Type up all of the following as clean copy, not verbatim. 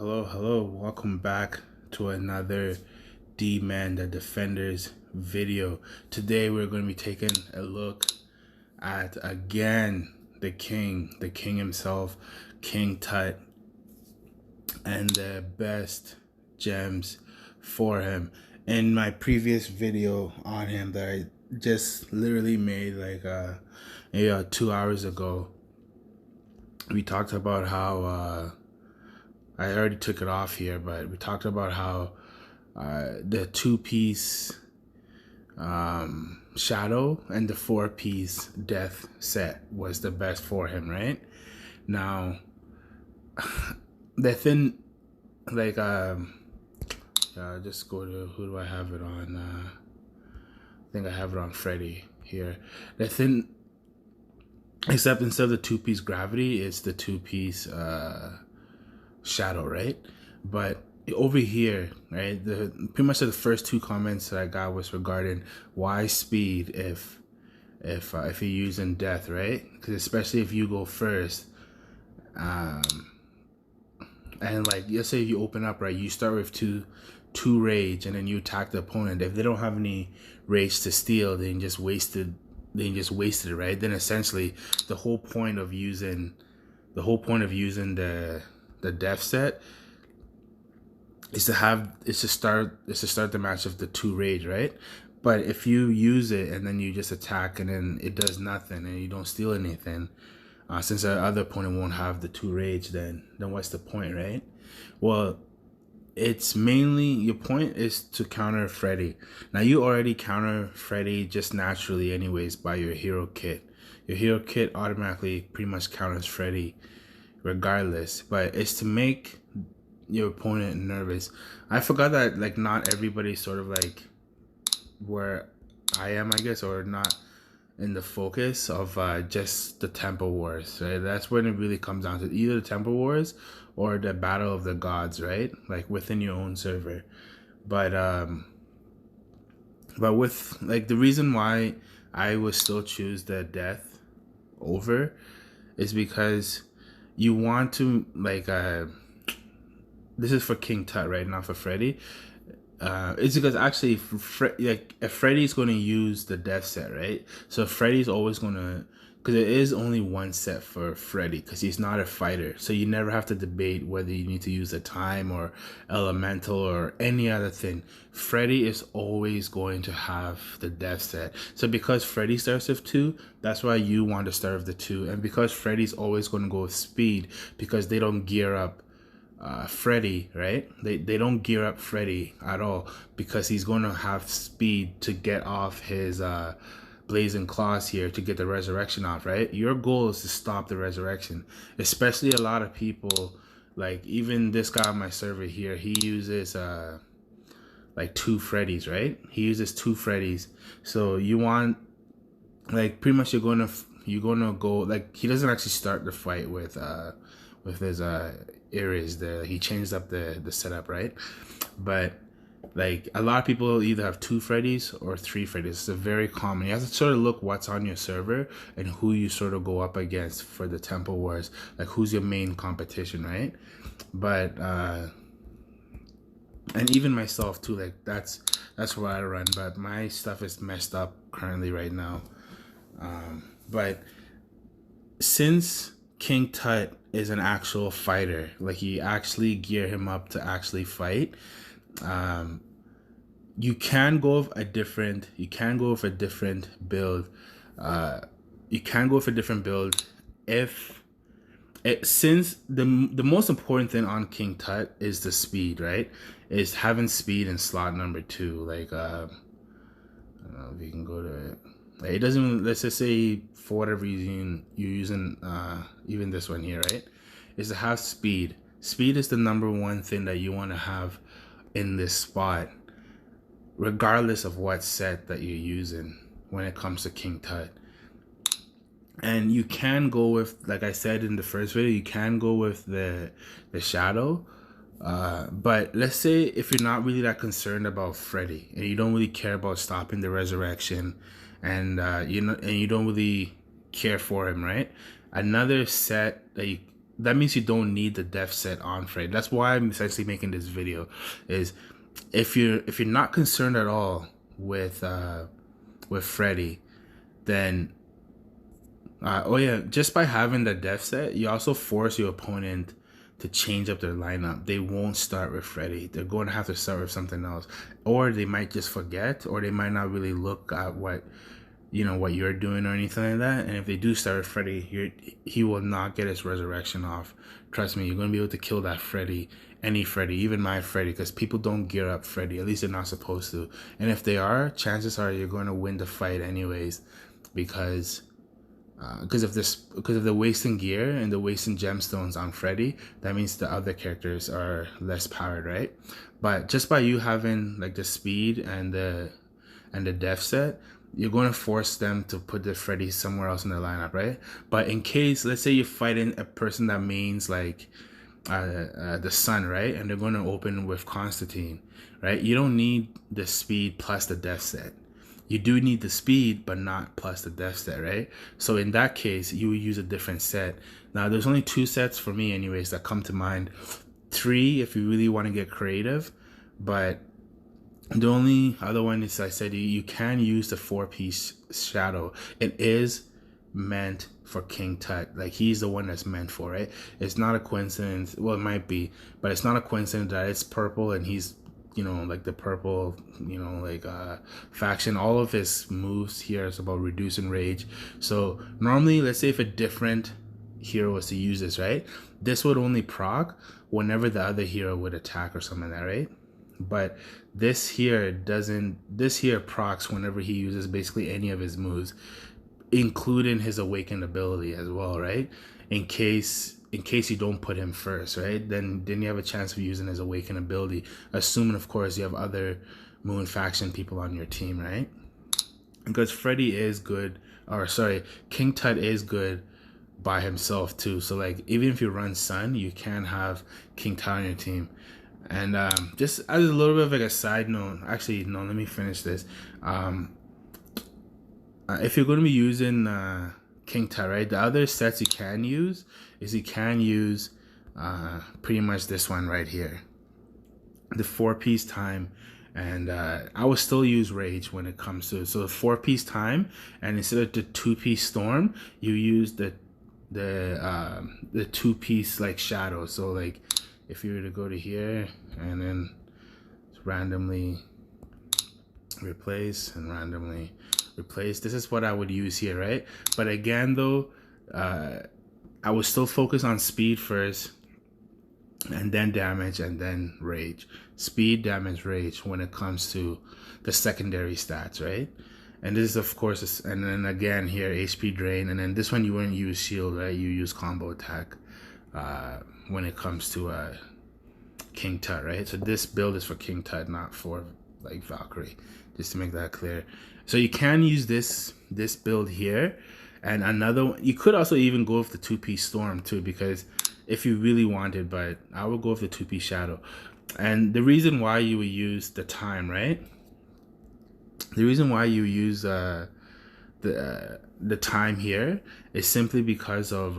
Hello, welcome back to another D-Man the Defenders video. Today we're going to be taking a look at again the king himself, King Tut, and the best gems for him. In my previous video on him that I just literally made like maybe 2 hours ago, we talked about how I already took it off here, but we talked about how the two-piece shadow and the four-piece death set was the best for him, right? Now, the thing, like, just go to, who do I have it on? I think I have it on Freddie here. The thing, except instead of the two-piece gravity, it's the two-piece shadow, right? But over here, right, the pretty much the first two comments that I got was regarding why speed if you're using death, right? Because especially if you go first, and like let's say if you open up, right, you start with two rage and then you attack the opponent. If they don't have any rage to steal, then just wasted it, right? Then essentially the whole point of using the death set is to start the match of the two rage, right? But if you use it and then you just attack and then it does nothing and you don't steal anything, since the other opponent won't have the two rage, then what's the point, right? Well, it's mainly, your point is to counter Freddy. Now you already counter Freddy just naturally anyways by your hero kit. Your hero kit automatically pretty much counters Freddy regardless, but it's to make your opponent nervous. I forgot that like not everybody sort of like where I am, I guess, or not in the focus of just the Temple Wars, right? That's when it really comes down to either the Temple Wars or the Battle of the Gods, right? Like within your own server. But with like the reason why I would still choose the death over is because you want to like this is for King Tut, right? Not for Freddy. It's because actually, if Freddy's going to use the death set, right? So Freddy's always going to, because it is only one set for Freddy, because he's not a fighter. So you never have to debate whether you need to use a time or elemental or any other thing. Freddy is always going to have the death set. So because Freddy starts with 2, that's why you want to start with the 2. And because Freddy's always going to go with speed, because they don't gear up Freddy, right? They don't gear up Freddy at all because he's going to have speed to get off his blazing claws here to get the resurrection off, right? Your goal is to stop the resurrection, especially a lot of people, like even this guy on my server here, he uses like 2 Freddys, right? He uses 2 Freddys. So you want, like, pretty much you're gonna go, like, he doesn't actually start the fight with his areas there. He changed up the setup, right? But like a lot of people either have 2 Freddys or 3 Freddys. It's a very common. You have to sort of look what's on your server and who you sort of go up against for the Temple Wars. Like who's your main competition, right? But and even myself too, like that's what I run, but my stuff is messed up currently right now. But since King Tut is an actual fighter, like you actually gear him up to actually fight, you can go with a different build. You can go with a different build if it, since the most important thing on King Tut is the speed, right? Is having speed in slot number 2. Like I don't know if you can go to it. Like, it doesn't. Let's just say for whatever reason you're using even this one here, right? Is to have speed. Speed is the number one thing that you want to have in this spot, regardless of what set that you're using when it comes to King Tut. And you can go with, like I said in the first video, you can go with the shadow. But let's say if you're not really that concerned about Freddy and you don't really care about stopping the resurrection, and you don't really care for him, right? Another set that that means you don't need the def set on Freddy. That's why I'm essentially making this video. Is if you're not concerned at all with Freddy, then oh yeah, just by having the def set, you also force your opponent to change up their lineup. They won't start with Freddy. They're going to have to start with something else, or they might just forget, or they might not really look at what what you're doing or anything like that. And if they do start with Freddy, he will not get his resurrection off. Trust me, you're going to be able to kill that Freddy, any Freddy, even my Freddy, because people don't gear up Freddy. At least they're not supposed to. And if they are, chances are you're going to win the fight anyways, because of the wasting gear and the wasting gemstones on Freddy. That means the other characters are less powered, right? But just by you having like the speed and the def set, you're going to force them to put the Freddy somewhere else in the lineup, right? But in case, let's say you're fighting a person that mains like the Sun, right? And they're going to open with Constantine, right? You don't need the speed plus the def set. You do need the speed, but not plus the def set, right? So in that case, you would use a different set. Now, there's only 2 sets for me anyways that come to mind. 3 if you really want to get creative, but the only other one is, I said, you can use the 4-piece shadow. It is meant for King Tut. Like, he's the one that's meant for it. It's not a coincidence. Well, it might be, but it's not a coincidence that it's purple and he's like the purple, faction. All of his moves here is about reducing rage. So normally, let's say if a different hero was to use this, right? This would only proc whenever the other hero would attack or something like that, right? But this here procs whenever he uses basically any of his moves, including his awakened ability as well, right? In case you don't put him first, right? Then you have a chance of using his awakened ability, assuming of course you have other Moon faction people on your team, right? Because Freddy is good, or sorry, King Tut is good by himself too. So like, even if you run Sun, you can have King Tut on your team. And just as a little bit of like a side note, actually no, let me finish this. If you're going to be using King Tut, right, the other sets you can use is pretty much this one right here, the 4-piece time. And I will still use rage when it comes to it. So the 4-piece time, and instead of the 2-piece storm, you use the 2-piece like shadow. So like, if you were to go to here and then randomly replace and randomly replace, this is what I would use here, right? But again though, I would still focus on speed first, and then damage, and then rage. Speed, damage, rage when it comes to the secondary stats, right? And this is of course, and then again here, HP drain, and then this one you wouldn't use shield, right? You use combo attack when it comes to King Tut, right? So this build is for King Tut, not for like Valkyrie, just to make that clear. So you can use this build here, and another one, you could also even go with the 2-piece storm too, because if you really wanted, but I would go with the 2-piece shadow. And the reason why you would use the time, right? The reason why you use the time here is simply because of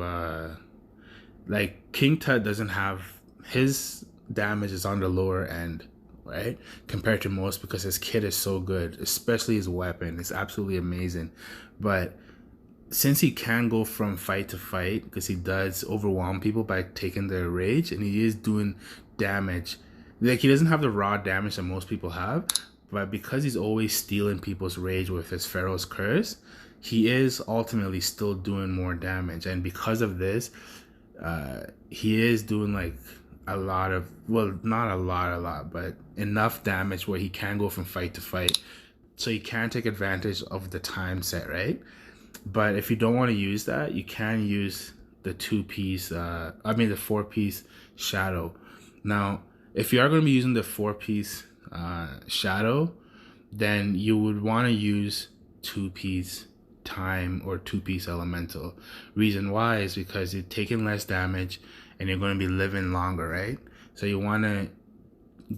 like, King Tut doesn't have, his damage is on the lower end, right, compared to most, because his kit is so good, especially his weapon. It's absolutely amazing. But since he can go from fight to fight, because he does overwhelm people by taking their rage, and he is doing damage, like, he doesn't have the raw damage that most people have, but because he's always stealing people's rage with his Pharaoh's Curse, he is ultimately still doing more damage. And because of this, he is doing like a lot of, well, not a lot, but enough damage where he can go from fight to fight. So you can take advantage of the time set, right? But if you don't want to use that, you can use the 2-piece, the 4-piece shadow. Now, if you are going to be using the 4-piece shadow, then you would want to use 2-piece time or 2-piece elemental. Reason why is because you're taking less damage and you're going to be living longer, right? So you want to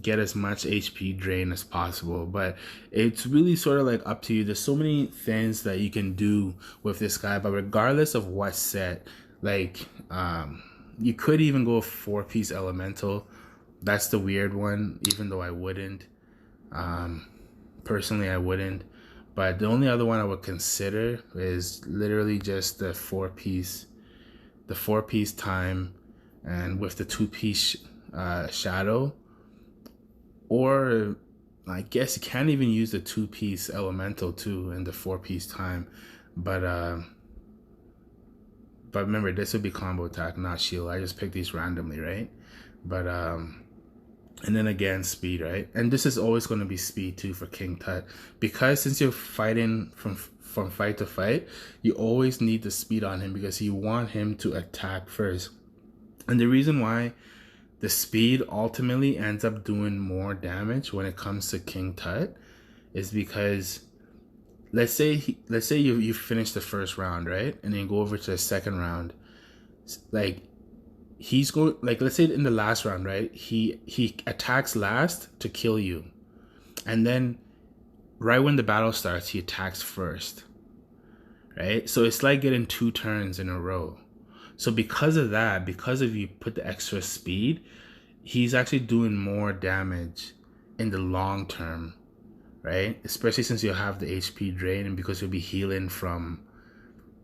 get as much HP drain as possible, but it's really sort of like up to you. There's so many things that you can do with this guy, but regardless of what set, like You could even go 4-piece elemental. That's the weird one, even though I wouldn't. Personally, I wouldn't. But the only other one I would consider is literally just the 4-piece time, and with the 2-piece shadow. Or I guess you can't even use the 2-piece elemental too in the 4-piece time. But remember, this would be combo attack, not shield. I just picked these randomly, right? But and then again, speed, right? And this is always going to be speed too for King Tut, because since you're fighting from fight to fight, you always need the speed on him, because you want him to attack first. And the reason why the speed ultimately ends up doing more damage when it comes to King Tut is because let's say you finish the first round, right? And then you go over to the second round. Like, he's going, like, let's say in the last round, right? He attacks last to kill you. And then right when the battle starts, he attacks first. Right? So it's like getting 2 turns in a row. So because of that, because if you put the extra speed, he's actually doing more damage in the long term, right? Especially since you have the HP drain, and because you'll be healing from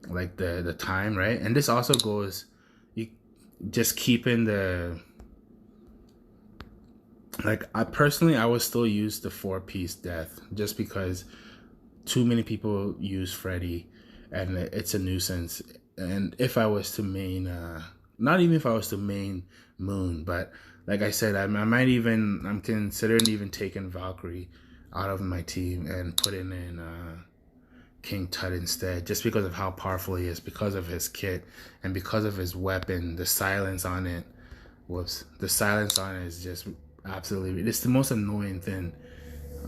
like the time, right? And this also goes, you just keeping the, like, I personally, I would still use the 4-piece death, just because too many people use Freddie and it's a nuisance. And if I was to main, not even if I was to main Moon, but like I said, I'm considering even taking Valkyrie out of my team and putting in King Tut instead, just because of how powerful he is, because of his kit, and because of his weapon. The silence on it, the silence on it is just absolutely, it's the most annoying thing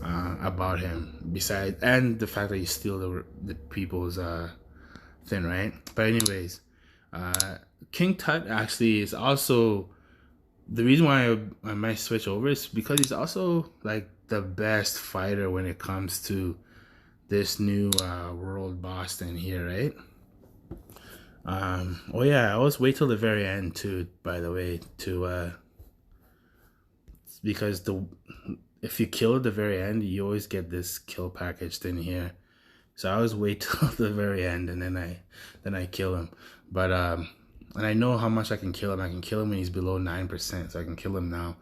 about him, besides, and the fact that you steal the people's thing, right? But anyways, King Tut actually is also, the reason why I might switch over is because he's also like the best fighter when it comes to this new world boss thing here, right? Oh yeah, I always wait till the very end too, by the way, to because if you kill at the very end, you always get this kill package thing here. So I always wait till the very end, and then I kill him. But and I know how much I can kill him. I can kill him when he's below 9%, so I can kill him now.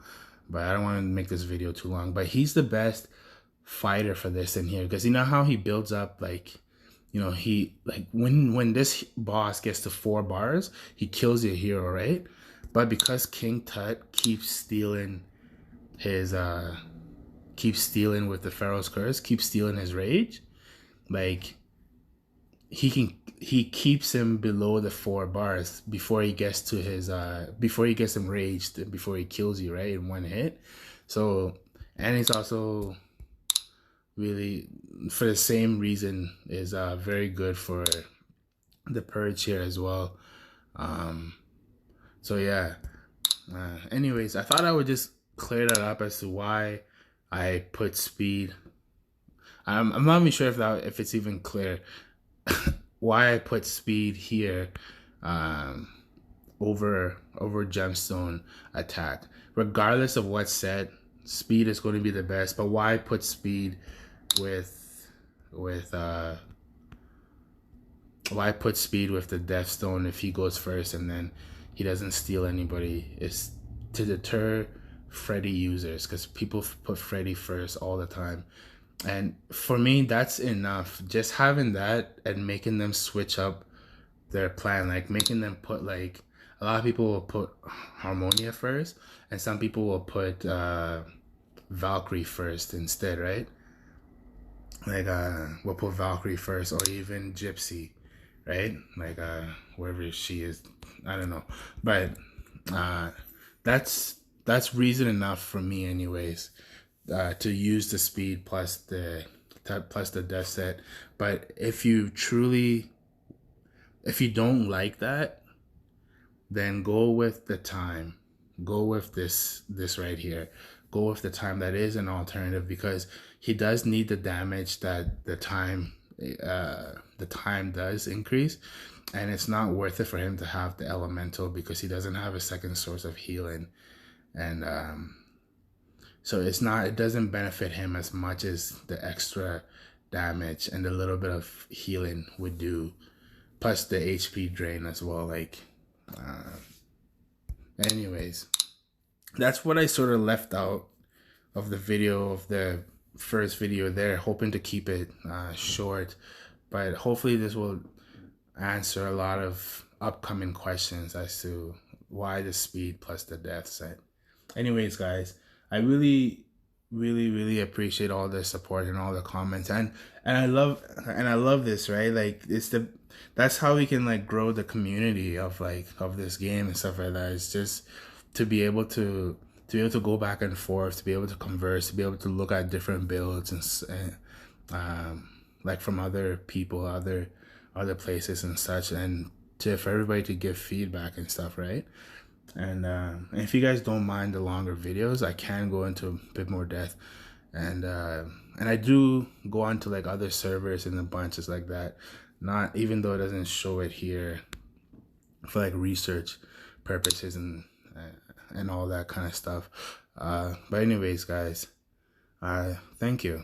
But I don't want to make this video too long. But he's the best fighter for this in here, because you know how he builds up, like, you know, he, like, when this boss gets to 4 bars, he kills your hero, right? But because King Tut keeps stealing his with the Pharaoh's Curse, keeps stealing his rage, like, he keeps him below the 4 bars before he gets to his before he gets enraged, before he kills you, right, in one hit. So, and he's also really, for the same reason, is very good for the purge here as well. So yeah, anyways, I thought I would just clear that up as to why I put speed. I'm not even sure if it's even clear why I put speed here over gemstone attack. Regardless of what's said, speed is going to be the best. But why I put speed with why I put speed with the Death Stone if he goes first and then he doesn't steal anybody, is to deter Freddie users, because people put Freddie first all the time. And for me, that's enough. Just having that and making them switch up their plan, like making them put, like, a lot of people will put Harmonia first, and some people will put Valkyrie first instead, right? Like, we'll put Valkyrie first, or even Gypsy, right? Like, wherever she is, I don't know. But that's reason enough for me, anyways, to use the speed plus the death set. But if you don't like that, then go with the time. Go with this right here. Go with the time. That is an alternative, because he does need the damage that the time the time does increase, and it's not worth it for him to have the elemental because he doesn't have a second source of healing, and so it doesn't benefit him as much as the extra damage and the little bit of healing would do, plus the HP drain as well. Like, anyways, that's what I sort of left out of the video, of the first video there, hoping to keep it short, but hopefully this will answer a lot of upcoming questions as to why the speed plus the death set. Anyways, guys, I really appreciate all the support and all the comments, and I love this, right? Like, that's how we can like grow the community of this game and stuff like that. It's just to be able to go back and forth, to be able to converse, to be able to look at different builds and like from other people, other places and such, and for everybody to give feedback and stuff, right? And if you guys don't mind the longer videos, I can go into a bit more depth, and I do go on to like other servers and a bunches like that, not even though it doesn't show it here, for like research purposes and all that kind of stuff. But anyways, guys, thank you.